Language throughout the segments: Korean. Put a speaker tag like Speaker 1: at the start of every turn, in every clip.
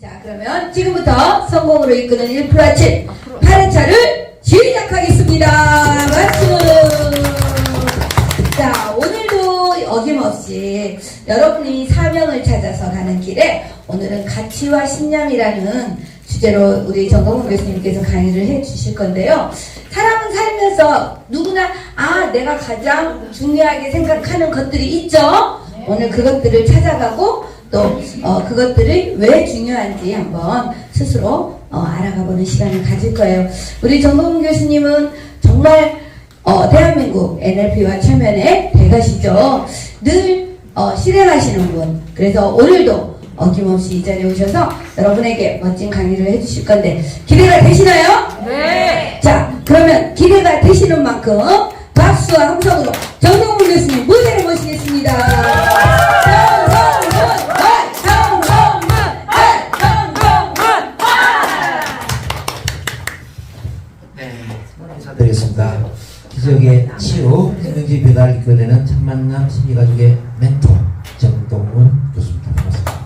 Speaker 1: 자, 그러면 지금부터 성공으로 이끄는 1%아침 8회차를 시작하겠습니다. 박수! 자, 오늘도 어김없이 여러분이 사명을 찾아서 가는 길에 오늘은 가치와 신념이라는 주제로 우리 정동훈 교수님께서 강의를 해 주실 건데요. 사람은 살면서 누구나 내가 가장 중요하게 생각하는 것들이 있죠. 오늘 그것들을 찾아가고 또 그것들이 왜 중요한지 한번 스스로 알아가보는 시간을 가질 거예요. 우리 정동훈 교수님은 정말 대한민국 NLP와 최면의 대가시죠. 늘 실행하시는 분. 그래서 오늘도 어김없이 이 자리에 오셔서 여러분에게 멋진 강의를 해주실 건데 기대가 되시나요?
Speaker 2: 네.
Speaker 1: 자, 그러면 기대가 되시는 만큼 박수와 함성으로 정동훈 교수님 무대를 모시겠습니다.
Speaker 3: 인사드리겠습니다. 기적의 치유, 생명적 변화를 이끌어내는 참만남 심리가족의 멘토 정동훈 교수입니다. 반갑습니다.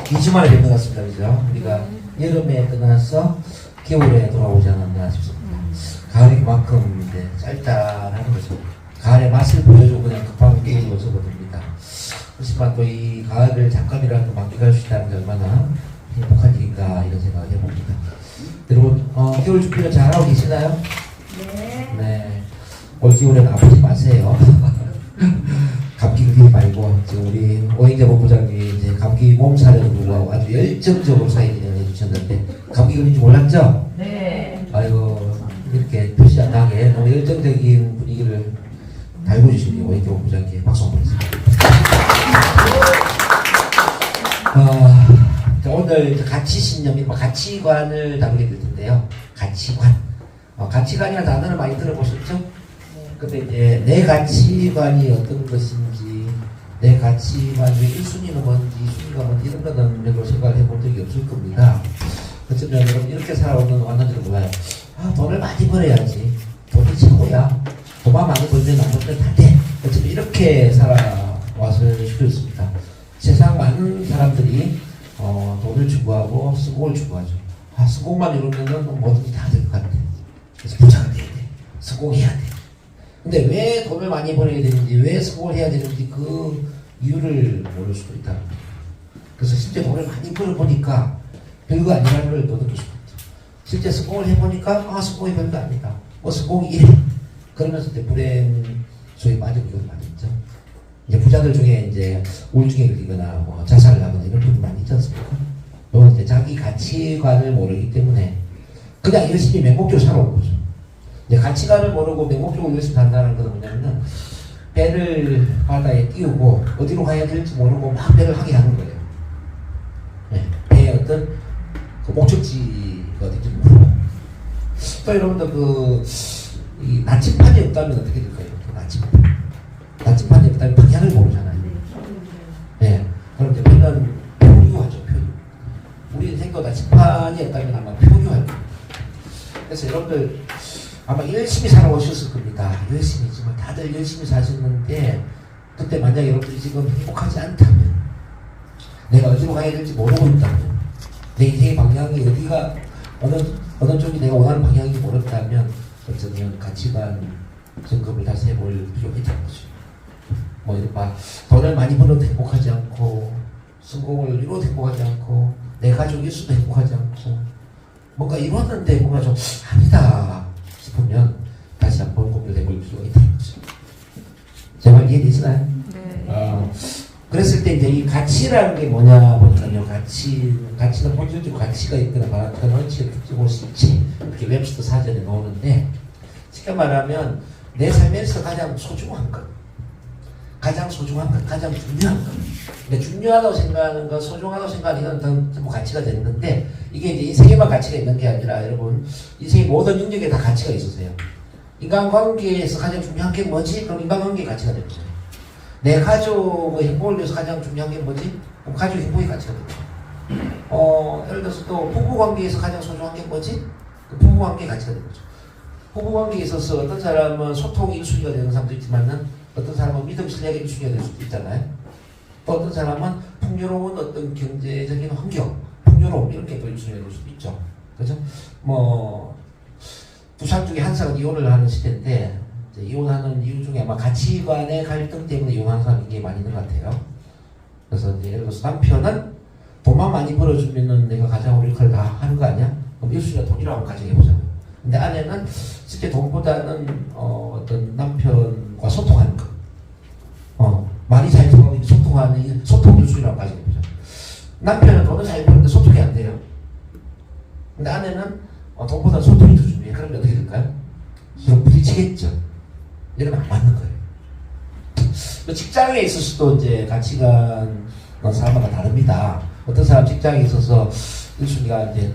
Speaker 3: 2주 만에 뵙는 것 같습니다. 그죠? 우리가 여름에 떠나서 겨울에 돌아오지 않았나 싶습니다. 가을이 그만큼 이제 짧다라는 거죠. 가을의 맛을 보여주고 그냥 급하게 깨우고 접어듭니다. 그렇지만 또 이 가을을 잠깐이라도 만끽할 수 있다는 게 얼마나 행복한 일인가 이런 생각을 해봅니다. 여러분 겨울 준비를 잘하고 계시나요?
Speaker 1: 네.
Speaker 3: 네. 올 겨울에는 아프지 마세요. 감기 걸리지 말고 지금 우리 오행재 본부장님이 이제 감기 몸살에도 불구하고 아주 열정적으로 사회진행을 해주셨는데 감기 걸린지 몰랐죠?
Speaker 2: 네.
Speaker 3: 아이고 이렇게 표시 안 나게 너무 열정적인 분위기를 달고 주신 오행재 본부장님께 박수 한번 드리겠습니다. 자, 오늘 가치 신념, 가치관을 다루게 될 텐데요. 가치관. 가치관이라는 단어를 많이 들어보셨죠? 근데 이제 내 가치관이 어떤 것인지, 내 가치관 중에 1순위는 뭔지, 2순위가 뭔지 이런 거는 별로 생각을 해본 적이 없을 겁니다. 어쩌면 여러분 이렇게 살아오는 왔는지도 몰라요. 돈을 많이 벌어야지. 돈이 최고야. 돈만 많이 벌면 안 벌면 다 돼. 어쩌면 이렇게 살아왔을 수도 있습니다. 세상 많은 사람들이 돈을 추구하고 성공을 추구하죠. 성공만 이루면은 뭐든지 다 될 것 같아. 그래서 부자가 돼야 돼. 성공해야 돼. 근데 왜 돈을 많이 벌어야 되는지, 왜 성공을 해야 되는지 그 이유를 모를 수도 있다. 그래서 실제 돈을 많이 벌어보니까 별거 아니라는 걸 더 느낄 수도 있죠. 실제 성공을 해보니까 성공이 별거 아니다. 성공이 이래. 그러면서 이제 불행 속에 빠지는 경우도 많이 있죠. 이제 부자들 중에 이제 우울증에 걸리거나 자살을 하거나 이런 분들 많이 있지 않습니까? 또는 이제 자기 가치관을 모르기 때문에 그냥 열심히 맹목적으로 살아온 거죠. 이제 가치관을 모르고 맹목적으로 열심히 산다는 것은 뭐냐면 배를 바다에 띄우고 어디로 가야 될지 모르고 막 배를 하게 하는 거예요. 네, 배의 어떤 그 목적지가 어딘지 모르고. 또 여러분들 이 나침판이 없다면 어떻게 될까요? 나침판이 없다면 방향을 모르잖아요. 네, 그럼 이제 우리는 표류하죠. 표류. 우리 인생도 나침판이 없다면 아마 표류할 겁니다. 그래서 여러분들 아마 열심히 살아오셨을 겁니다. 열심히지만 다들 열심히 사셨는데 그때 만약 여러분들이 지금 행복하지 않다면, 내가 어디로 가야 될지 모르고 있다면, 내 인생의 방향이 어디가 어느 쪽이 내가 원하는 방향인지 모른다면 어쩌면 가치관 점검을 다시 해볼 필요가 있다는 거죠. 돈을 많이 벌어도 행복하지 않고, 성공을 이뤄도 행복하지 않고, 내 가족이 있어도 행복하지 않고, 뭔가 이뤘는데 뭔가 좀 아니다 싶으면 다시 한번 고민해 볼 필요가 있다는 거죠. 제 말 이해되시나요?
Speaker 2: 네.
Speaker 3: 그랬을 때 이제 이 가치라는 게 뭐냐 보니까요. 가치는 본질적으로 가치가 있거나 바라는 원칙의 특징을 실체, 이렇게 웹스터 사전에 나오는데, 쉽게 말하면 내 삶에서 가장 소중한 것, 가장 중요한 것. 근데 중요하다고 생각하는 것, 소중하다고 생각하는 건 전부 가치가 되는 건데, 이게 이제 인생에만 가치가 있는 게 아니라 여러분 인생의 모든 영역에 다 가치가 있으세요. 인간관계에서 가장 중요한 게 뭐지? 그럼 인간관계의 가치가 되는 거예요. 내 가족의 행복을 위해서 가장 중요한 게 뭐지? 그럼 가족의 행복의 가치가 되는 거예요. 예를 들어서 또 부부관계에서 가장 소중한 게 뭐지? 그 부부관계의 가치가 되는 거죠. 부부관계에 있어서 어떤 사람은 소통이 1순위가 되는 사람도 있지만은 어떤 사람은 믿음, 신뢰가 1순위가 될 수도 있잖아요. 또 어떤 사람은 풍요로운 어떤 경제적인 환경, 풍요로움 이런 게 또 1순위에 놓을 수도 있죠. 그죠? 뭐 두 사람 중에 한 사람은 이혼을 하는 시대인데 이제 이혼하는 이유 중에 아마 가치관의 갈등 때문에 이혼하는 사람이 굉장히 많이 있는 것 같아요. 그래서 이제 예를 들어서 남편은 돈만 많이 벌어주면은 내가 가장 우리 역할을 다 하는 거 아니야? 그럼 1순위가 돈이라고 한번 가정해보자고요. 근데 아내는 실제 돈보다는 어떤 남편과 소통하는 거, 말이 잘 통하고 소통하는 소통 1순위라고 가정해보자. 남편은 돈을 잘 버는데 소통이 안 돼요. 근데 아내는 돈보다 소통이 더 중요해. 그러면 어떻게 될까요? 서로 부딪히겠죠. 이러면 안 맞는 거예요. 직장에 있어서도 이제 가치관 사람마다 다릅니다. 어떤 사람 직장에 있어서 1순위가 이제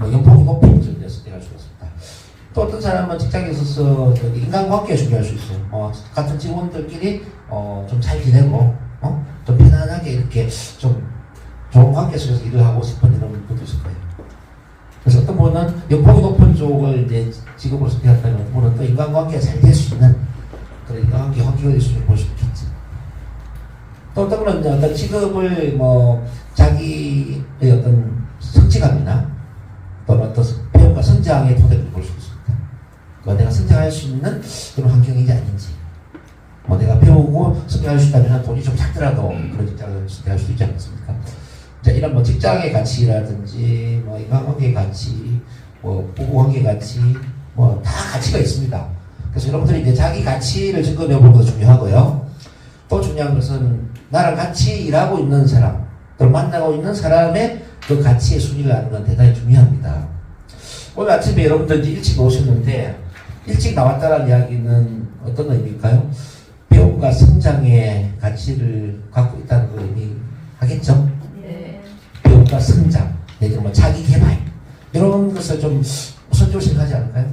Speaker 3: 연봉이 높은 점에서 내가 죽었습니다. 또 어떤 사람은 직장에 있어서 인간관계가 중요할 수 있어요. 같은 직원들끼리 좀 잘 지내고 좀 편안하게 이렇게 좀 좋은 관계 속에서 일을 하고 싶은 이런 분도 있을 거예요. 그래서 어떤 분은 연봉이 높은 쪽을 이제 직업으로 선택한다면 어떤 분은 또 인간관계가 잘 될 수 있는 그런 인간관계 환경을 될 수 있는 볼 수 있겠지. 또 어떤 분은 어떤 직업을 뭐 자기의 어떤 성취감이나 또는 어떤 배움과 성장의 토대를 볼 수 있습니다. 내가 성장할 수 있는 그런 환경인지 아닌지. 내가 배우고 성장할 수 있다면 돈이 좀 작더라도 그런 직장을 선택할 수도 있지 않습니까? 자, 이런 뭐 직장의 가치라든지 인간관계의 가치, 부부관계의 가치, 다 가치가 있습니다. 그래서 여러분들이 이제 자기 가치를 점검해 보는 것도 중요하고요. 또 중요한 것은 나랑 같이 일하고 있는 사람, 또 만나고 있는 사람의 그 가치의 순위를 아는 건 대단히 중요합니다. 오늘 아침에 여러분들 일찍 오셨는데 일찍 나왔다는 이야기는 어떤 의미일까요? 배움과 성장의 가치를 갖고 있다는 걸 의미하겠죠?
Speaker 2: 네.
Speaker 3: 배움과 성장, 내지는 뭐 자기 개발 이런 것을 좀 우선적으로 생각하지 않을까요?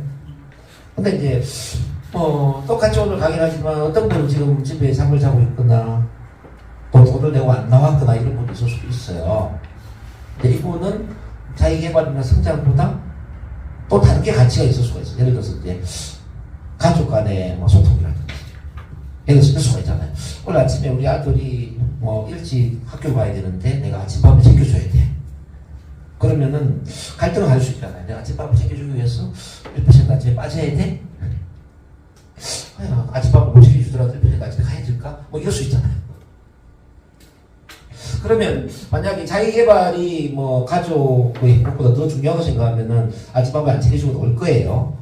Speaker 3: 근데 이제 똑같이 오늘 강의를 하지만 어떤 분은 지금 집에 잠을 자고 있거나 또 돈을 내고 안 나왔거나 이런 분도 있을 수도 있어요. 근데 이분은 자기 개발이나 성장보다 또 다른 게 가치가 있을 수가 있어요. 예를 들어서 이제 가족 간의 소통이라든지 예를 들어서 수가 있잖아요. 오늘 아침에 우리 아들이 일찍 학교 가야 되는데 내가 아침밥을 챙겨줘야 돼. 그러면은 갈등을 할 수 있잖아요. 내가 아침밥을 챙겨주기 위해서 1% 아침에 빠져야 돼? 아침밥을 못 챙겨주더라도 1% 아침에 가야 될까? 이럴 수 있잖아요. 그러면 만약에 자기개발이 가족의 행복보다 더 중요하다고 생각하면은 아침밥을 안 챙겨주고 올 거예요.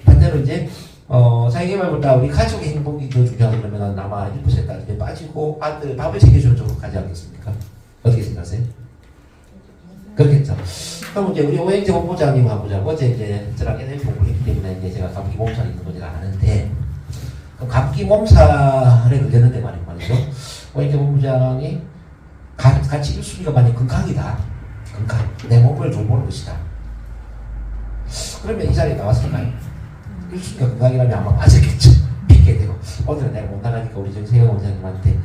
Speaker 3: 반대로 이제 자기개발보다 우리 가족의 행복이 더 중요하다 그러면 아마 1% 아침에 빠지고 아들 밥을 챙겨주는 쪽으로 가지 않겠습니까? 어떻게 생각하세요? 그렇겠죠. 그럼 이제 우리 오행재 본부장님하고 어제 이제 저랑 NLP 공부했기 때문에 이제 제가 감기 몸살 있는 거 제가 아는데, 그럼 감기 몸살에 걸렸는데 말이죠. 오행재 본부장이 같이 1순위가 만약 건강이다. 건강. 내 몸을 돌보는 것이다. 그러면 이 자리에 나왔을까요? 1순위가 건강이라면 아마 빠졌겠죠. 삐게 되고. 오늘은 내가 못 나가니까 우리 정세영 원장님한테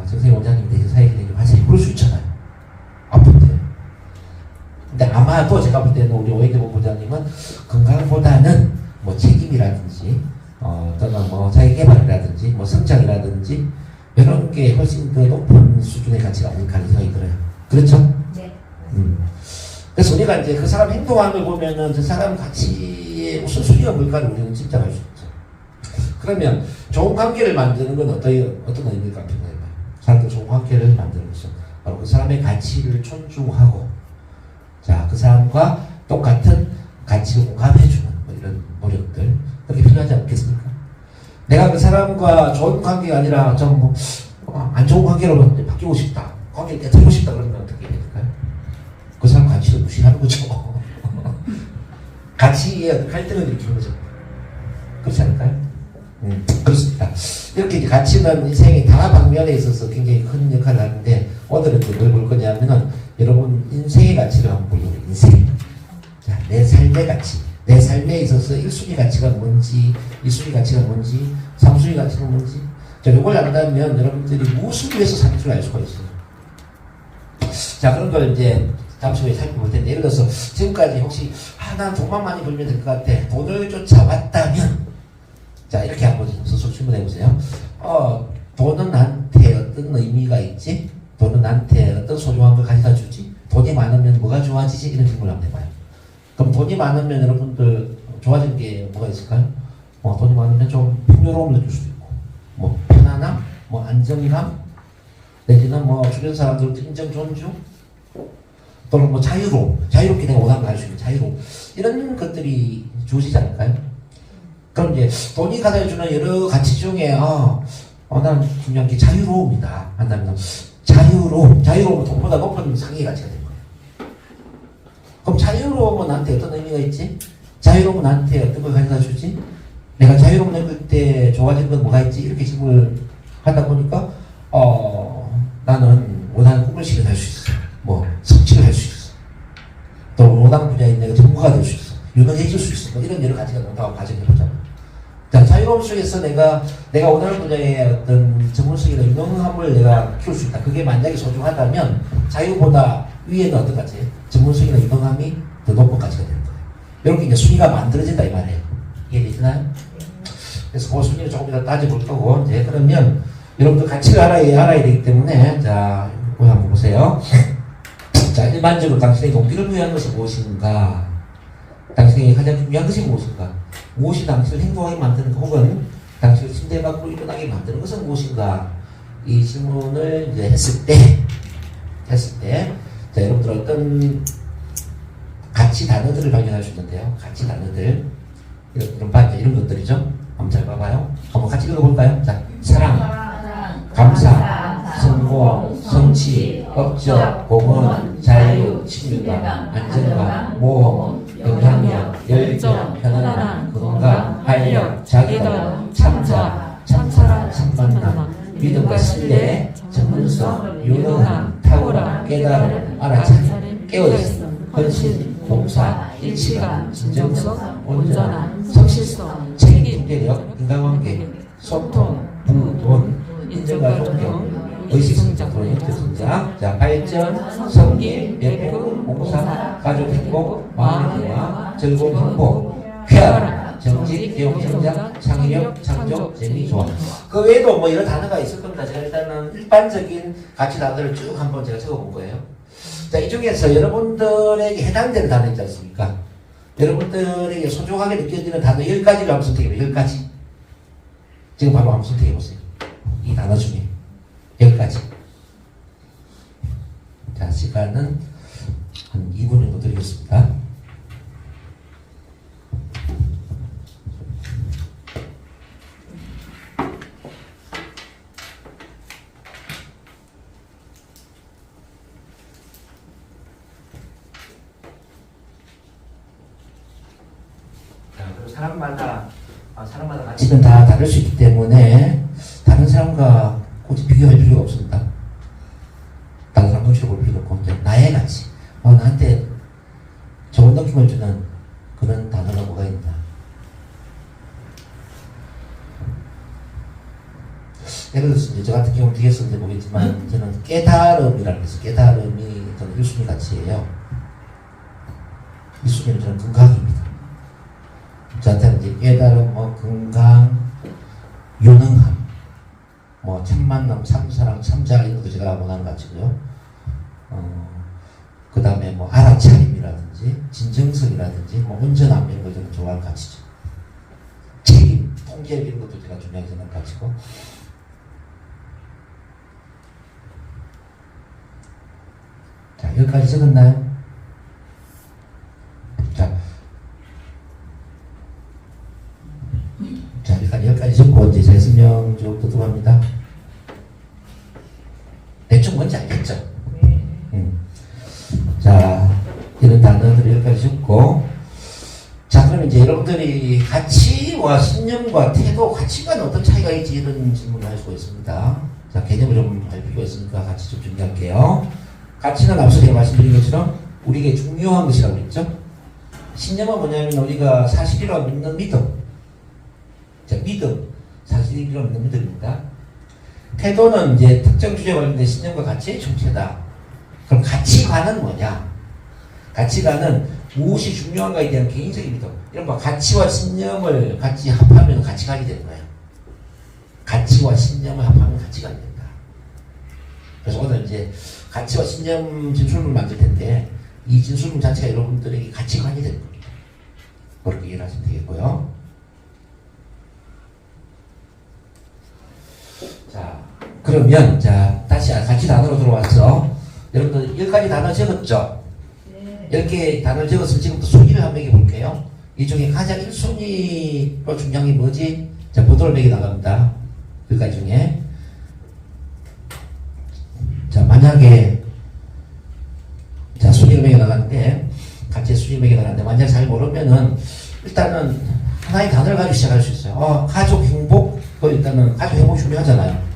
Speaker 3: 정세영 원장님 대신 사회기능 좀 하세요. 그럴 수 있잖아요. 아픈데. 근데 아마도 제가 볼 때는 우리 오해대 본부장님은 건강보다는 책임이라든지 또는 자기 개발이라든지 성장이라든지 이런 게 훨씬 더 높은 수준의 가치가 아닐까 하는 생각이 들어요. 그렇죠?
Speaker 1: 네.
Speaker 3: 그래서 우리가 이제 그 사람 행동하는 걸 보면은 그 사람 가치의 우선순위가 뭘까를 우리는 짐작할 수 있죠. 그러면 좋은 관계를 만드는 건 어떤 의미일까 생각해봐요. 사람들 좋은 관계를 만드는 것은 바로 그 사람의 가치를 존중하고, 자, 그 사람과 똑같은 가치를 공감해주는 이런 노력들, 그렇게 필요하지 않겠습니까? 내가 그 사람과 좋은 관계가 아니라 좀 안 좋은 관계로 바뀌고 싶다, 관계를 깨뜨리고 싶다 그러면 어떻게 해야 될까요? 그 사람 가치를 무시하는 거죠. 가치의 갈등을 일으키는 거죠. 그렇지 않을까요? 그렇습니다. 이렇게 이제 가치는 인생의 다 방면에 있어서 굉장히 큰 역할을 하는데, 오늘은 뭘 볼 거냐면은 여러분 인생의 가치를 한번 보려고 해요. 인생. 자, 내 삶의 가치. 내 삶에 있어서 1순위 가치가 뭔지, 2순위 가치가 뭔지, 3순위 가치가 뭔지. 자, 이걸 안다면 여러분들이 무엇을 위해서 사는 줄 알 수가 있어요. 자, 그런 걸 이제 잠시 후에 살펴볼 텐데, 예를 들어서 지금까지 혹시 난 돈만 많이 벌면 될 것 같아. 돈을 쫓아왔다면, 자, 이렇게 한번 스스로 질문해 보세요. 돈은 나한테 어떤 의미가 있지? 돈은 나한테 어떤 소중한 걸 가져다 주지? 돈이 많으면 뭐가 좋아지지? 이런 질문을 한번 해봐요. 그럼 돈이 많으면 여러분들 좋아지는 게 뭐가 있을까요? 돈이 많으면 좀 풍요로움을 느낄 수도 있고, 뭐 편안함, 뭐 안정감, 내지는 뭐 주변 사람들부터 인정, 존중, 또는 뭐 자유로움, 자유롭게 내가 원하는 걸 할 수 있는 자유로움, 이런 것들이 주어지지 않을까요? 그럼 이제 돈이 가져다 주는 여러 가치 중에 나는 중요한 게 자유로움이다 한다면 자유로움은 돈보다 높은 상위 가치가 되는 거예요. 그럼 자유로움은 나한테 어떤 의미가 있지? 자유로움은 나한테 어떤 걸 가져다 주지? 내가 자유로움 느낄 때 좋아진 건 뭐가 있지? 이렇게 질문을 하다 보니까 나는 원하는 꿈을 실현할 수 있어. 뭐 성취를 할 수 있어. 또 원하는 분야에 내가 전문가가 될 수 있어. 유능해질 수 있어. 뭐 이런 여러 가지가 나온다고 가정해보자면. 자, 자유로움 속에서 내가 원하는 분야의 어떤 전문성이나 유능함을 내가 키울 수 있다. 그게 만약에 소중하다면 자유보다 위에는 어떤 가치? 전문성이나 유능함이 더 높은 가치가 되는 거예요. 이렇게 이제 순위가 만들어진다 이 말이에요. 이해되시나요? 그래서 그 순위를 조금 더 따져볼 거고, 이제 그러면 여러분들 가치를 알아야 되기 때문에, 자, 이거 한번 보세요. 자, 일반적으로 당신의 동기를 부여하는 것이 무엇인가? 당신에게 가장 중요한 것이 무엇인가? 무엇이 당신을 행동하게 만드는 가 혹은 당신을 침대 밖으로 일어나게 만드는 것은 무엇인가? 이 질문을 이제 했을 때, 자, 여러분들 어떤 가치 단어들을 발견할 수 있는데요. 가치 단어들. 이런 것들이죠. 한번 잘 봐봐요. 한번 같이 읽어볼까요? 자, 사랑, 감사, 성공, 성취, 업적, 공헌, 자유, 친밀감, 안정감, 모험, 영향력, 열정, 편안함, 건강, 활력, 자기감, 참자, 참사랑, 참만남, 믿음과 신뢰, 전문성, 유능함, 탁월함, 깨달음, 알아차림, 깨어있음, 헌신, 봉사, 일치감, 진정성, 온전함, 성실성, 책임, 경제력, 인간관계, 소통, 돈, 인정과 존경, 의식성장, 형태성장, 자, 발전, 성기, 배품, 봉사, 가족 행복, 마음의 평화, 즐거운 행복, 쾌활함, 정직, 기용성장, 창의력, 창조, 재미, 좋아. 그 외에도 뭐 이런 단어가 있을 겁니다. 제가 일단은 일반적인 가치 단어를 쭉 한번 제가 적어본 거예요. 자, 이 중에서 여러분들에게 해당되는 단어 있지 않습니까? 여러분들에게 소중하게 느껴지는 단어 10가지를 한번 선택해보세요. 10가지. 지금 바로 한번 선택해보세요. 이 단어 중에 10가지. 자, 시간은 한 2분 정도 드리겠습니다. 사람마다 가치는 다 다를 수 있기 때문에 다른 사람과 굳이 비교할 필요가 없습니다. 다른 사람 눈치를 볼 필요도 없고, 이제 나의 가치, 나한테 좋은 느낌을 주는 그런 단어가 뭐가 있나. 예를 들어서 이제 저 같은 경우는 뒤에 썼는지 모르겠지만 저는 깨달음이라는 게 있어요. 깨달음이 저는 1순위 가치예요. 2순위는 저는 건강입니다. 저한테는 이제 깨달음, 건강, 유능함, 참만남, 참사랑, 참자 이런 것도 제가 원하는 가치고요. 그 다음에 알아차림이라든지 진정성이라든지 온전함 이런 걸 저는 좋아하는 가치죠. 책임, 통제력 이런 것도 제가 중요하게 생각하는 가치고. 자, 여기까지 적었나요? 자, 일단 여기까지 적고 이제 제 설명 좀 듣도록 합니다. 대충 뭔지 알겠죠? 자, 이런 단어들을 여기까지 적고, 자, 그럼 이제 여러분들이 가치와 신념과 태도, 가치관은 어떤 차이가 있지? 이런 질문을 할 수가 있습니다. 자, 개념을 좀 알 필요가 있으니까 같이 좀 정리할게요. 가치는 앞서 제가 말씀드린 것처럼 우리에게 중요한 것이라고 했죠? 신념은 뭐냐면 우리가 사실이라고 믿는 믿음. 자, 믿음, 사실이라고 믿는 믿음입니다. 태도는 이제 특정 주제에 관련된 신념과 가치의 총체다. 그럼 가치관은 뭐냐? 가치관은 무엇이 중요한가에 대한 개인적인 믿음. 이런 가치와 신념을 같이 합하면 가치관이 되는 거예요. 가치와 신념을 합하면 가치관이 된다. 그래서 오늘 이제 가치와 신념 진술문을 만들 텐데 이 진술문 자체가 여러분들에게 가치관이 될 겁니다. 그렇게 이해를 하시면 되겠고요. 자, 그러면 자 다시 같이 단어로 들어와서 여러분들 10가지 단어 적었죠?
Speaker 2: 네.
Speaker 3: 10개 단어를 적었으면 지금부터 순위를 한번 매겨볼게요. 이 중에 가장 1순위로 중요한 게 뭐지? 자, 보도를 매겨 나갑니다. 10가지 중에. 자, 만약에 자, 순위를 매겨 나가는데 같이 순위를 매겨 나가는데 만약 잘 모르면은 일단은 하나의 단어를 가지고 시작할 수 있어요. 가족 행복, 일단은 가족 행복 중요하잖아요.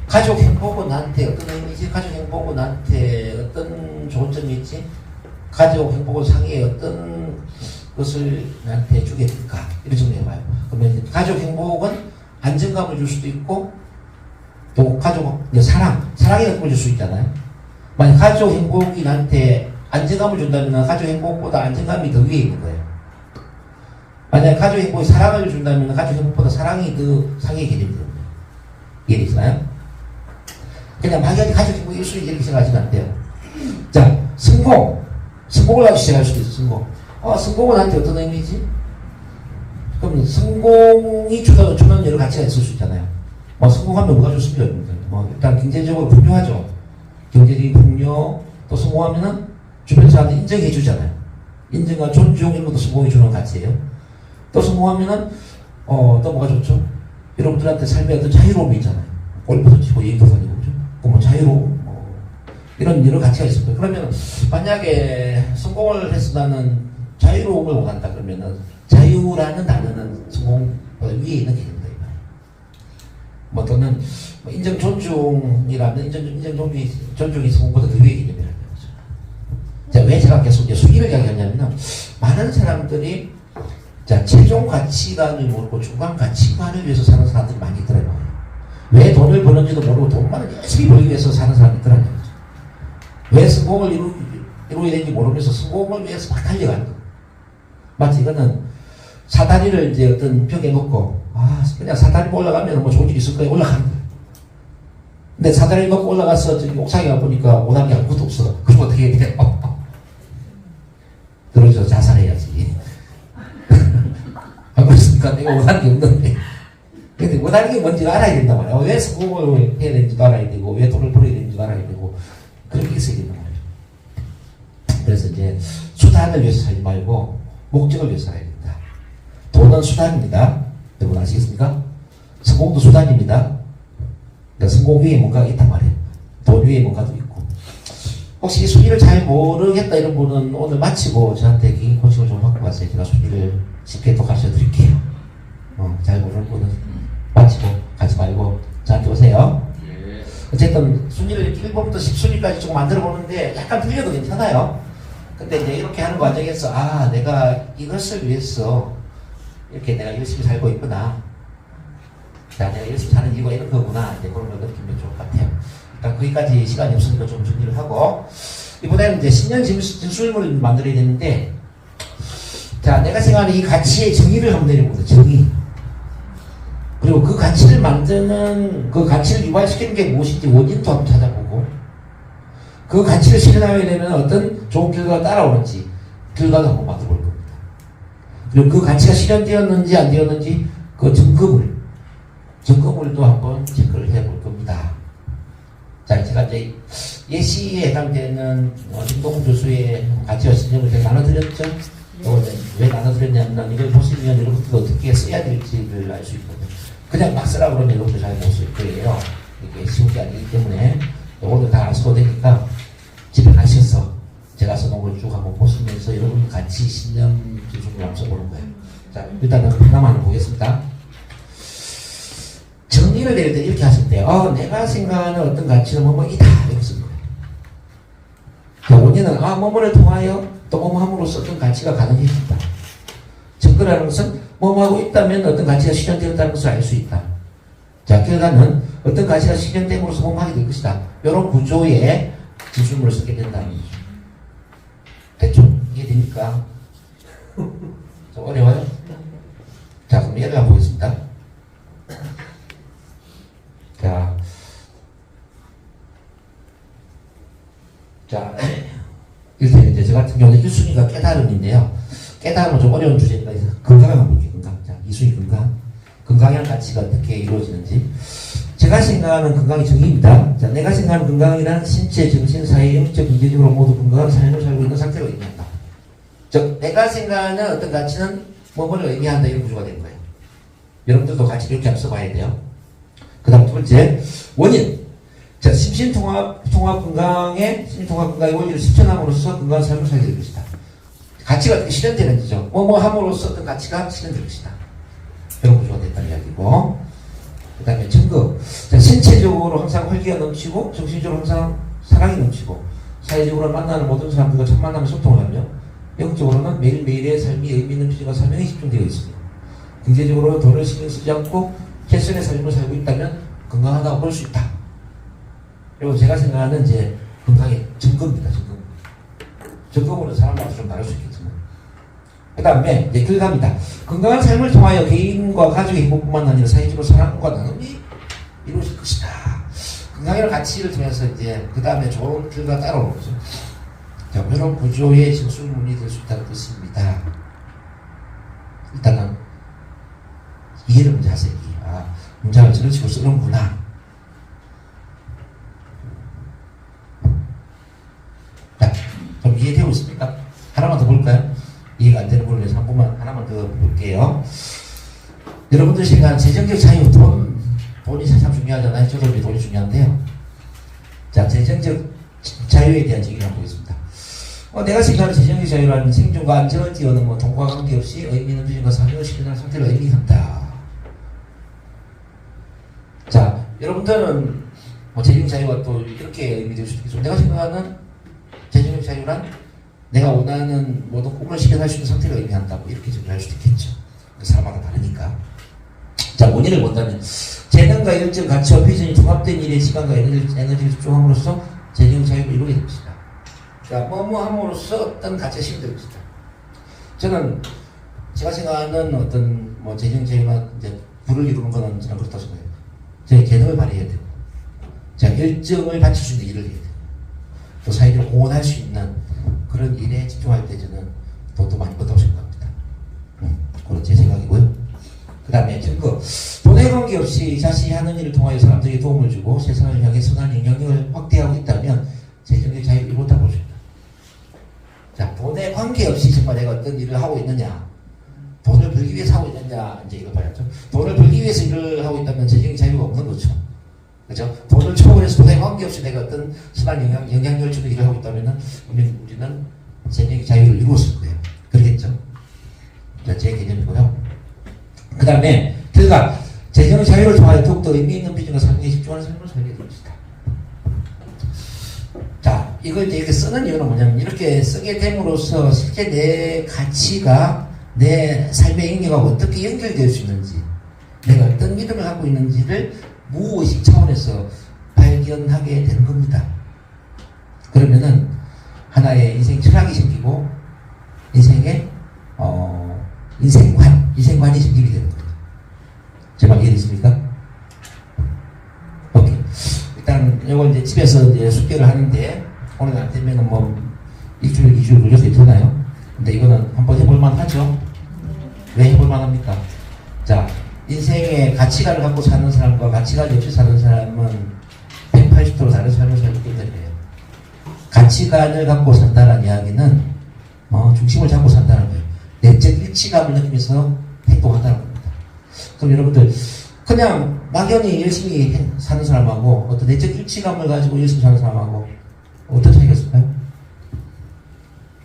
Speaker 3: 가족 행복은 나한테 어떤 의미지? 가족 행복은 나한테 어떤 좋은 점이 있지? 가족 행복을 상위에 어떤 것을 나한테 주게 될까? 이런 정도 해봐요. 그러면 가족 행복은 안정감을 줄 수도 있고, 또 가족, 사랑의 느낌을 줄 수 있잖아요. 만약 가족 행복이 나한테 안정감을 준다면 가족 행복보다 안정감이 더 위에 있는 거예요. 만약 가족 행복이 사랑을 준다면 가족 행복보다 사랑이 더 상위의 개념이 됩니다. 이해되시나요? 그냥 막연히 가족 행복이 1순위 이렇게 생각하시면 안 돼요. 자, 성공을 가지고 시작할 수도 있어, 성공. 성공은 나한테 어떤 의미지? 그럼 성공이 주는 여러 가치가 있을 수 있잖아요. 성공하면 뭐가 좋습니까? 일단 경제적으로 풍요하죠. 경제적인 풍요, 또 성공하면은 주변 사람들이 인정해 주잖아요. 인정과 존중 이런 것도 성공이 주는 가치예요. 또 성공하면은 또 뭐가 좋죠? 여러분들한테 삶의 어떤 자유로움이 있잖아요. 골프도 치고 여행도 다니고 그죠? 자유로움 이런 여러 가치가 있을 거예요. 그러면 만약에 성공을 해서 나는 자유로움을 원한다 그러면은 자유라는 단어는 성공보다 위에 있는 개념이다. 또는 인정 존중이라는 인정 존중이 성공보다 더 위에 개념이라는 거죠. 자, 왜 제가 계속 이제 순위를 이야기하냐면은 많은 사람들이 자, 최종 가치관을 모르고 중간 가치관을 위해서 사는 사람들이 많이 있더라고요. 왜 돈을 버는지도 모르고 돈만을 열심히 벌기 위해서 사는 사람이 있더라는 거죠. 왜 성공을 이루어야 되는지 모르면서 성공을 위해서 막 달려가는 거예요. 마치 이거는 사다리를 이제 어떤 벽에 놓고 그냥 사다리 올라가면 좋은 일 있을 거야 올라가는 거예요. 근데 사다리 놓고 올라가서 저기 옥상에 가보니까 오단이 아무것도 없어. 그럼 어떻게 해야 돼? 그러죠. 자살해야지. 안 그렇습니까? 내가 원하는 게 없는데. 근데 원하는 게 뭔지 알아야 된단 말이야. 왜 성공을 해야 되는지도 알아야 되고, 왜 돈을 벌어야 되는지도 알아야 되고, 그렇게 있어야 된단 말이야. 그래서 이제 수단을 위해서 살지 말고, 목적을 위해서 살아야 된다. 돈은 수단입니다. 여러분 아시겠습니까? 성공도 수단입니다. 그러니까 성공 위에 뭔가가 있단 말이에요. 돈 위에 뭔가도 있고. 혹시 이 순위를 잘 모르겠다 이런 분은 오늘 마치고 저한테 개인 코칭을 좀 받고 가세요. 제가 순위를 쉽게 또 가르쳐 드릴게요. 잘 모르는 분은 마치고 가지 말고 저한테 오세요. 어쨌든 순위를 1번부터 10순위까지 조금 만들어 보는데 약간 틀려도 괜찮아요. 근데 이제 이렇게 하는 과정에서 내가 이것을 위해서 이렇게 내가 열심히 살고 있구나. 내가 열심히 사는 이유가 이런 거구나. 이제 그런 걸 느끼면 좋을 것 같아요. 일단 거기까지 시간이 없으니까 좀 준비를 하고 이번에는 이제 신년 진술문을 만들어야 되는데 자, 내가 생각하는 이 가치의 정의를 한번 내려보자. 정의. 그리고 그 가치를 만드는 그 가치를 유발시키는 게 무엇인지 원인도 한번 찾아보고 그 가치를 실현하게 되면 어떤 좋은 결과가 따라오는지 결과도 한번 만들어 볼 겁니다. 그리고 그 가치가 실현되었는지 안 되었는지 그 점검을 또 한번 체크를 해볼 겁니다. 자, 제가 이제 예시에 해당되는 김동훈 교수의 가치와 신념을 제가 나눠드렸죠. 왜 나눠드렸냐면 이걸 보시면 여러분들 어떻게 써야 될지를 알 수 있거든요. 그냥 막 쓰라 그러면 여러분들 잘 못 쓸 거예요. 이게 쉬운 게 아니기 때문에 오늘 다 안 써도 되니까 집에 가셔서 제가 써놓은 걸 쭉 한번 보시면서 여러분 가치, 신념 기준으로 한번 써보는 거예요. 자, 일단은 하나만 보겠습니다. 정리를 내릴 때 이렇게 하실 때 내가 생각하는 어떤 가치는 뭐뭐이다 이렇게 쓰는 거예요. 자, 원인은 뭐뭐를 통하여 또 뭐뭐함으로써 어떤 가치가 가능해진다. 증거라는 것은 뭐뭐하고 있다면 어떤 가치가 실현되었다는 것을 알 수 있다. 자, 결과는 어떤 가치가 실현됨으로써 뭐뭐하게 될 것이다. 이런 구조의 기준으로 쓰게 된다는 거죠. 대충 이해됩니까? 좀 어려워요? 자, 그럼 예를 한번 보겠습니다. 자, 자, 이렇게 이제 저 같은 경우는 1순위가 깨달음인데요. 깨달음은 좀 어려운 주제니까 건강을 한번 볼게요. 건강. 자, 2순위 건강. 건강이라는 가치가 어떻게 이루어지는지. 제가 생각하는 건강의 정의입니다. 자, 내가 생각하는 건강이란 신체, 정신, 사회, 영적, 경제적으로 모두 건강한 삶을 살고 있는 상태를 의미한다. 즉, 내가 생각하는 어떤 가치는 뭐뭐를 의미한다 이런 구조가 되는 거예요. 여러분들도 같이 이렇게 한번 써봐야 돼요. 그 다음 두 번째, 원인. 자, 심신통합 건강의 원리를 실천함으로써 건강한 삶을 살게 될 것이다. 가치가 어떻게 실현되는 거죠. 뭐뭐 함으로써 어떤 가치가 실현될 것이다. 이런 구조가 됐다는 이야기고. 그 다음에 증거. 자, 신체적으로 항상 활기가 넘치고, 정신적으로 항상 사랑이 넘치고, 사회적으로 만나는 모든 사람들과 첫 만나면 소통을 하며, 영적으로는 매일매일의 삶이 의미 있는 비전과 사명에 집중되어 있습니다. 경제적으로 돈을 신경 쓰지 않고, 캐션의 삶을 살고 있다면 건강하다고 볼 수 있다. 그리고 제가 생각하는 이제 건강의 증거입니다. 증거. 증거는 사람마다 좀 다를 수 있겠지만. 그 다음에 이제 결과입니다. 건강한 삶을 통하여 개인과 가족의 행복뿐만 아니라 사회적으로 사랑과 나눔이 이루어질 것이다. 건강이라는 가치를 통해서 이제 그 다음에 좋은 결과가 따라오는 거죠. 자, 이런 구조의 진술문이 될 수 있다는 뜻입니다. 일단은 이해를 먼저 하세요. 아, 문장을 저런 식으로 쓰는구나. 자, 좀 이해되고 있습니까? 하나만 더 볼까요? 이해가 안 되는 부분에 대해서 한 번만, 하나만 더 볼게요. 여러분들 생각하는 재정적 자유, 돈이 참 중요하잖아요. 저도 돈이 중요한데요. 자, 재정적 자유에 대한 얘기를 한번 보겠습니다. 내가 생각하는 재정적 자유라는 생존과 안전을 띄우는 돈과 관계없이 의미 있는 비전과 사명을 실현하는 상태를 의미한다. 자, 여러분들은 재정 자유가 또 이렇게 의미될 수도 있겠죠. 내가 생각하는 재정적 자유란 내가 원하는 모든 꿈을 실현할 수 있는 상태를 의미한다. 이렇게 정리할 수도 있겠죠. 그 사람마다 다르니까. 자, 원인을 본다면 재능과 열정, 가치와 비전이 통합된 일에 시간과 에너지를 집중함으로써 재정 자유를 이루게 될 것이다. 자, 뭐뭐 함으로써 어떤 가치가 실현될 것이다. 저는 제가 생각하는 어떤 재정 자유나 이제 부를 이루는 거는 저는 그렇다고 생각해요. 제 재능을 발휘해야 되고, 제가 열정을 바칠 수 있는 일을 해야 되고, 또 사회를 공헌할 수 있는 그런 일에 집중할 때 저는 돈도 많이 번다고 생각합니다. 그건 제 생각이고요. 그 다음에 증거. 돈에 관계없이 자신이 하는 일을 통하여 사람들에게 도움을 주고 세상을 향해 선한 영향력을 확대하고 있다면 재정적 자유를 이루었다고 볼 수 있다. 자, 돈에 관계없이 정말 내가 어떤 일을 하고 있느냐, 돈을 벌기 위해서 하고 있느냐, 이제 이걸 봐야죠. 돈을 벌기 위해서 일을 하고 있다면 재정적 자유가 없는 거죠. 그죠? 돈을 초월해서 돈에 관계없이 내가 어떤 선한 영향력을 주는 일을 하고 있다면 우리는 재정적 자유를 이루었을 거예요. 그러겠죠? 자, 제 개념이고요. 그 다음에 결과. 재정적 자유를 통하여 더욱더 의미 있는 비전과 사명에 집중하는 삶을 살게 될 것이다. 자, 이걸 이제 이렇게 쓰는 이유는 뭐냐면 이렇게 쓰게 됨으로써 실제 내 가치가 내 삶의 의미가 어떻게 연결될 수 있는지, 내가 어떤 믿음을 갖고 있는지를 무의식 차원에서 발견하게 되는 겁니다. 그러면은 하나의 인생 철학이 생기고 인생의 인생관이 생기게 되는 거예요. 제 말 이해됐습니까? 오케이. 일단 이걸 이제 집에서 이제 숙제를 하는데 오늘 안 되면은 일주일, 2주일 걸려도 괜찮아요. 근데 이거는 한번 해볼만 하죠. 왜 해볼만 합니까? 자, 인생의 가치관을 갖고 사는 사람과 가치관이 없이 사는 사람은 180도로 다른 삶을 살기 때문에 가치관을 갖고 산다는 이야기는 중심을 잡고 산다는 거예요. 내적 일치감을 느끼면서 행동한다는 겁니다. 그럼 여러분들 그냥 막연히 열심히 사는 사람하고 어떤 내적 일치감을 가지고 열심히 사는 사람하고 어떤 차이가 있을까요?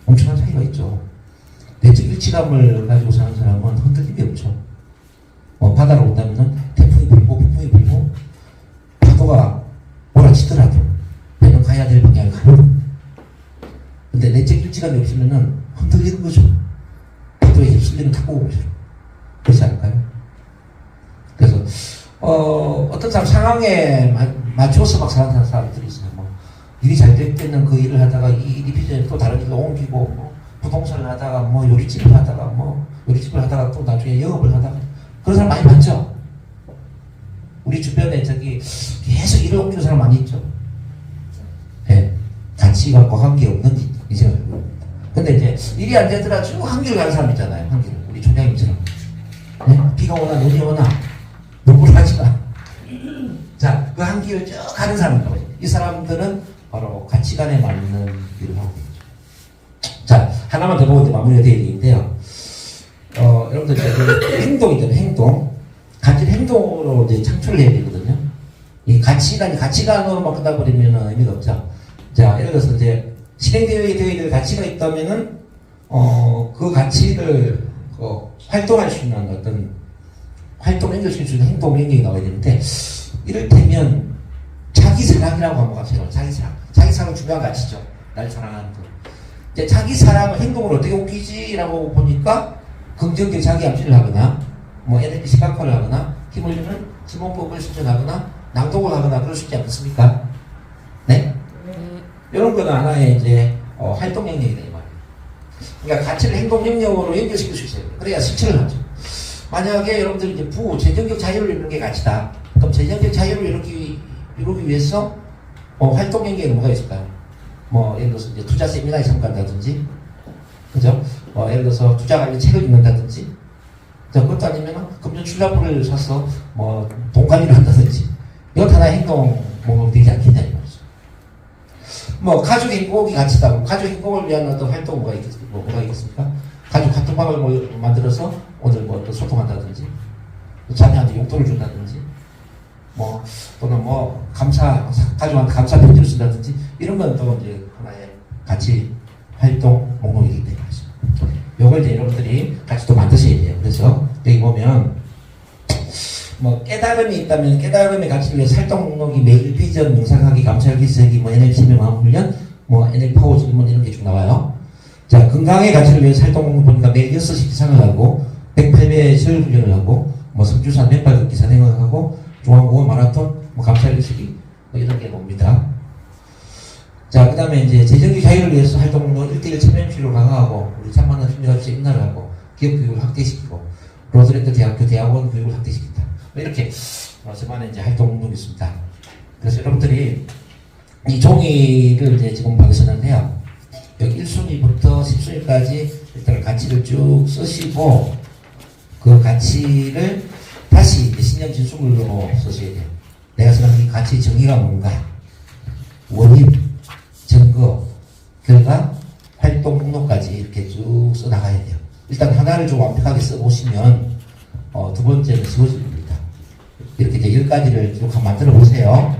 Speaker 3: 엄청난 차이가 있죠. 내적 일치감을 가지고 사는 사람은 흔들림이 없죠. 바다로 온다면 태풍이 불고 파도가 몰아치더라도 배는 가야 될 방향을 가는. 근데 내적 일치감이 없으면 흔들리는 거죠. 파도에 휩쓸리는 탁구공처럼. 그렇지 않을까요? 그래서 어떤 사람 상황에 맞춰서 막 사는 사람들이 있어요. 일이 잘 될 때는 그 일을 하다가 이 일이 비전에 또 다른 일로 옮기고 부동산을 하다가 요리집을 하다가 요리집을 하다가 또 나중에 영업을 하다가 그런 사람 많이 봤죠? 우리 주변에 계속 일을 옮기는 사람 많이 있죠? 네. 같이 가치관과 관계없는 인생을 살고 있습니다. 근데 이제 일이 안 되더라 쭉 한길 가는 사람 있잖아요. 한길. 우리 총장님처럼. 네? 비가 오나 눈이 오나 눈물 하지 마. 자, 그 한길을 쭉 가는 사람입니다. 이 사람들은 바로 가치관에 맞는 일을 하고 있죠. 자, 하나만 더 보고 이제 마무리가 되어야 되는데요. 여러분들 이제 그 행동이잖아요. 행동. 가치 행동으로 이제 창출을 해야 되거든요. 이 가치관으로만 끝나버리면 의미가 없죠. 자, 예를 들어서 이제 실행되어야 될 가치가 있다면은, 그 가치를, 활동할 수 있는 어떤, 활동을 연결시킬 수 있는 행동 능력이 나와야 되는데, 이를테면, 자기 사랑이라고 한번 갑시다. 자기 사랑. 자기 사랑은 중요한 가치죠. 날 사랑하는 거. 이제 자기 사랑을 행동으로 어떻게 옮기지라고 보니까, 긍정적 자기 암시를 하거나, 뭐 에너지 시각화를 하거나, 힘을 주는 지문법을 실천하거나, 낭독을 하거나 그럴 수 있지 않습니까? 네? 이런 거는 하나의 이제 활동 영역이다 이 말이에요. 그러니까 가치를 행동 영역으로 연결시킬 수 있어요. 그래야 실천을 하죠. 만약에 여러분들이 이제 재정적 자유를 이루는 게 가치다. 그럼 재정적 자유를 이루기 위해서 활동 영역에는 뭐가 있을까요? 뭐 예를 들어서 이제 투자 세미나에 참가한다든지, 그죠? 예를 들어서 투자 관련 책을 읽는다든지, 그것도 아니면 금전 출납부를 사서 뭐 돈 관리를 한다든지, 이것 하나의 행동 목록이 되지 않겠냐 이 말이죠. 뭐 가족 행복이 가치다. 가족 행복을 위한 어떤 활동 뭐가 있겠습니까? 가족 카톡방을 만들어서 오늘 뭐 또 소통한다든지, 자녀한테 용돈을 준다든지, 뭐 또는 뭐 가족한테 감사 편지를 쓴다든지, 이런 건 또 이제 하나의 가치 활동 목록이기 때문에 요걸 이제 여러분들이 같이 또 만드셔야 돼요. 그래서 여기 보면 뭐 깨달음이 있다면 깨달음의 가치를 위해 활동 목록이 매일 비전, 명상하기, 감찰기, 쓰기, 뭐 NLP 명함 훈련, 뭐 NLP 파워 질문 이런 게 쭉 나와요. 자, 건강의 가치를 위해 활동 목록 보니까 매일 6시 기상을 하고 108배 절 훈련을 하고 뭐 성주산 맨발 걷기 산행을 하고 중앙공원 마라톤, 뭐 감찰기 쓰기 뭐 이런 게 봅니다. 자, 그 다음에 이제 재정적 자유를 위해서 활동 목록 1대1 체면치료를 강화하고 우리 참만한 심리학적 인나를 하고 기업 교육을 확대시키고 로드랜드 대학교 대학원 교육을 확대시킨다. 뭐 이렇게 저만의 이제 활동 목록이 있습니다. 그래서 여러분들이 이 종이를 이제 지금 받으셨는데요. 여기 1순위부터 10순위까지 일단 가치를 쭉 쓰시고 그 가치를 다시 이제 신념 진수물로 쓰셔야 돼요. 내가 생각하는 이 가치의 정의가 뭔가, 원인, 증거, 결과, 활동 목록까지 이렇게 쭉 써나가야 돼요. 일단 하나를 좀 완벽하게 써보시면 두 번째는 쉬워집니다. 이렇게 이제 10가지를 쭉 한번 만들어 보세요.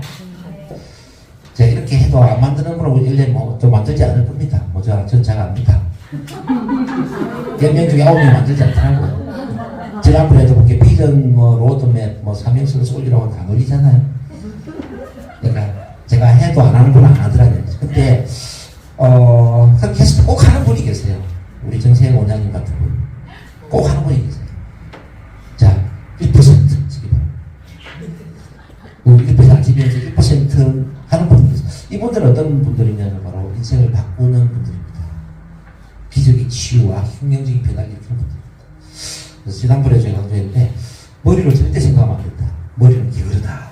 Speaker 3: 자, 이렇게 해도 안 만드는 분은 1년 뭐또 만들지 않을 겁니다. 전 잘 압니다. 10명 중에 9명 만들지 않더라고요. 지난번에도 그렇게 비전, 뭐 로드맵, 뭐 사명서를 쏠리라고 다 놀리잖아요. 그러니까 제가 해도 안 하는 분은 안 하더라고요. 근데 그렇게 해서 꼭 하는 분이 계세요. 우리 정세영 원장님 같은 분. 꼭 하는 분이 계세요. 자, 1% 지금. 1% 아시면서 1% 하는 분이 계세요. 이분들은 어떤 분들이냐면 바로 인생을 바꾸는 분들입니다. 기적의 치유와 혁명적인 변화를 일으키는 분들입니다. 그래서 지난번에 저희가 강조했는데 머리로 절대 생각하면 안 된다. 머리는 게으르다.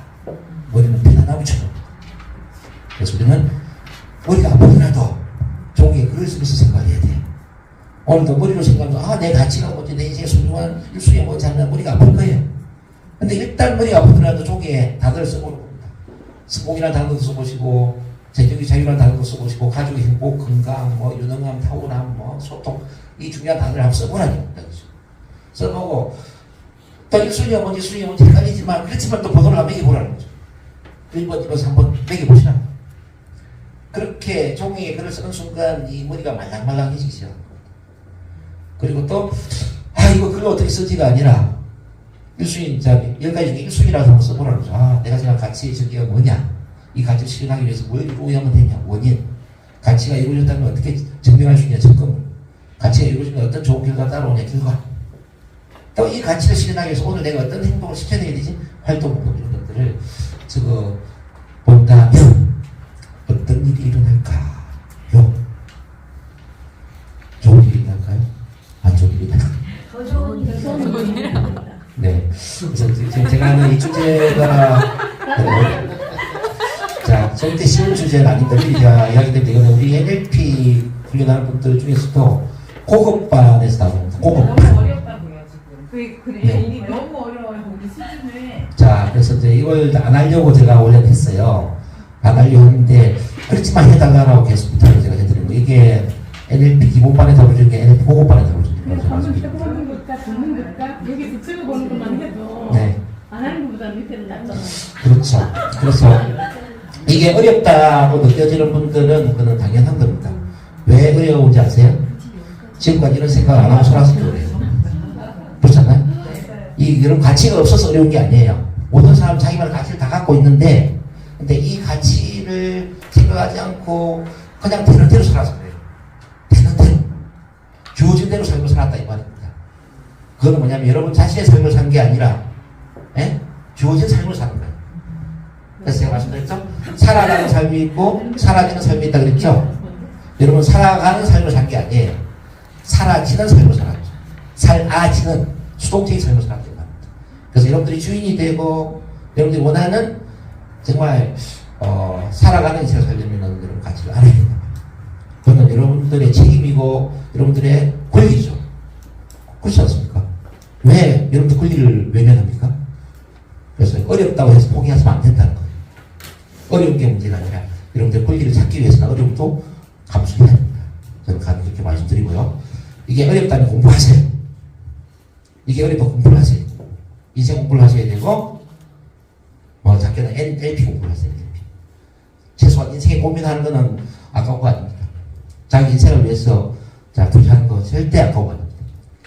Speaker 3: 머리는 편안함처럼. 그래서 우리는 머리가 아프더라도 종이에 글을 쓰면서 생각해야 돼. 오늘도 머리로 생각하면 내 가치가 뭐지, 내 인생의 소중한 일수에 뭐지 하면 머리가 아플 거예요. 근데 일단 머리가 아프더라도 종이에 단어를 써보는 겁니다. 성공이라는 단어도 써보시고, 재정의 자유라는 단어도 써보시고, 가족의 행복, 건강, 뭐 유능함, 탁월함, 뭐 소통, 이 중요한 단어를 한번 써보라는 겁니다. 써보고 또 1순위가 뭔지 2순위가 뭔지 헷갈리지만 그렇지만 또 번호를 한번 매겨보라는 거죠. 1번, 2번, 3번 매겨보시라. 그렇게 종이에 글을 쓰는 순간 이 머리가 말랑말랑해지기 시작합니다. 그리고 또 이거 글을 어떻게 쓰지가 아니라 1순위, 10가지 중에 1순위라서 한번 써보라는 거죠. 내가 생각한 가치의 전개가 뭐냐, 이 가치를 실현하기 위해서 뭘 이루어야만 되냐, 원인, 가치가 이루어졌다면 어떻게 증명할 수 있냐, 증거, 가치가 이루어지면 어떤 좋은 결과가 따라오냐, 결과. 또 이 가치를 실현하기 위해서 오늘 내가 어떤 행동을 시켜내야 되지? 활동 목록 이런 것들을 적어 본다면 어떤 일이 일어날까요? 좋은 일이 일어날까요? 안 좋은 일이 일어날까요?
Speaker 2: 더 좋은 일.
Speaker 3: 네. 그래서 지금 제가 하는 이 주제가 자, 절대 쉬운 주제는 아닌데 우리가 이야기 때문에 이거는 우리 NLP 훈련하는 분들 중에서도 고급반에서 나옵니다. 고급반.
Speaker 2: 너무 어렵다고요 지금. 그래
Speaker 3: 네.
Speaker 2: 일이 너무 어려워요 우리 수준에.
Speaker 3: 자, 그래서 이제 이걸 안 하려고 제가 원래 했어요. 안 하려고 했는데, 그렇지만 해달라고 계속 부탁을 제가 해드린 거. 이게 NLP 기본반에 다뤄주는 게 NLP 고급반에 다뤄주는
Speaker 2: 근데
Speaker 3: 거죠.
Speaker 2: 방금 해보는 것과 듣는 것과 여기 붙여 보는 것만 해도
Speaker 3: 네.
Speaker 2: 안 하는 것보다 밑에는 낫잖아요.
Speaker 3: 그렇죠. 그래서 이게 어렵다고 느껴지는 분들은 그거는 당연한 겁니다. 왜 어려운지 아세요? 지금까지 이런 생각 안 하고 살았을 거예요. 그렇잖아요? 이런 가치가 없어서 어려운 게 아니에요. 모든 사람 자기만의 가치를 다 갖고 있는데, 근데 이 가치를 생각하지 않고 그냥 되는 대로 살아서 그래요. 되는 대로. 주어진 대로 삶을 살았다 이 말입니다. 그거는 뭐냐면 여러분 자신의 삶을 산 게 아니라, 예? 주어진 삶을 사는 거예요. 그래서 제가 말씀드렸죠? 살아가는 삶이 있고 사라지는 삶이 있다 그랬죠? 여러분 살아가는 삶을 산 게 아니에요. 사라지는 삶을 살았죠. 살아지는 수동적인 삶을 살았던 겁니다. 그래서 여러분들이 주인이 되고 여러분들이 원하는 정말 살아가는 인생을 살려면 여러분 가치를 알아야 됩니다. 그건 여러분들의 책임이고 여러분들의 권리죠. 그렇지 않습니까? 왜 여러분들 권리를 외면합니까? 그래서 어렵다고 해서 포기하시면 안 된다는 거예요. 어려운 게 문제가 아니라 여러분들 권리를 찾기 위해서는 어려움도 감수해야 됩니다. 저는 감히 그렇게 말씀드리고요. 이게 어렵다면 공부하세요. 이게 어렵다면 공부를 하세요. 인생 공부를 하셔야 되고 작게는 NLP 공부를 하세요. NLP. 최소한 인생에 고민하는 거는 아까운 거 아닙니다. 자기 인생을 위해서 투자하는 거 절대 아까운 거 아닙니다.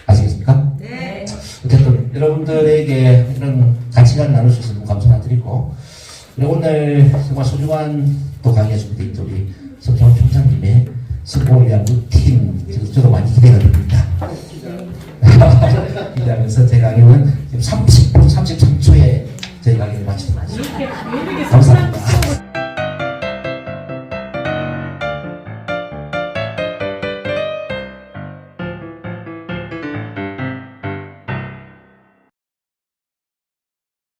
Speaker 3: 아시겠습니까?
Speaker 1: 네.
Speaker 3: 어쨌든 여러분들에게 이런 가치관을 나눌 수 있어서 너무 감사드리고 오늘 정말 소중한 또 강의가 준비되어 있는 우리 성창훈 총장님의 성공을 위한 루틴 저도 많이 기대가 됩니다. 기대하면서 제 강의는 지금 30분 33초에 저희 강의를 마치도록 하겠습니다.
Speaker 2: 이렇게
Speaker 3: 감사합니다.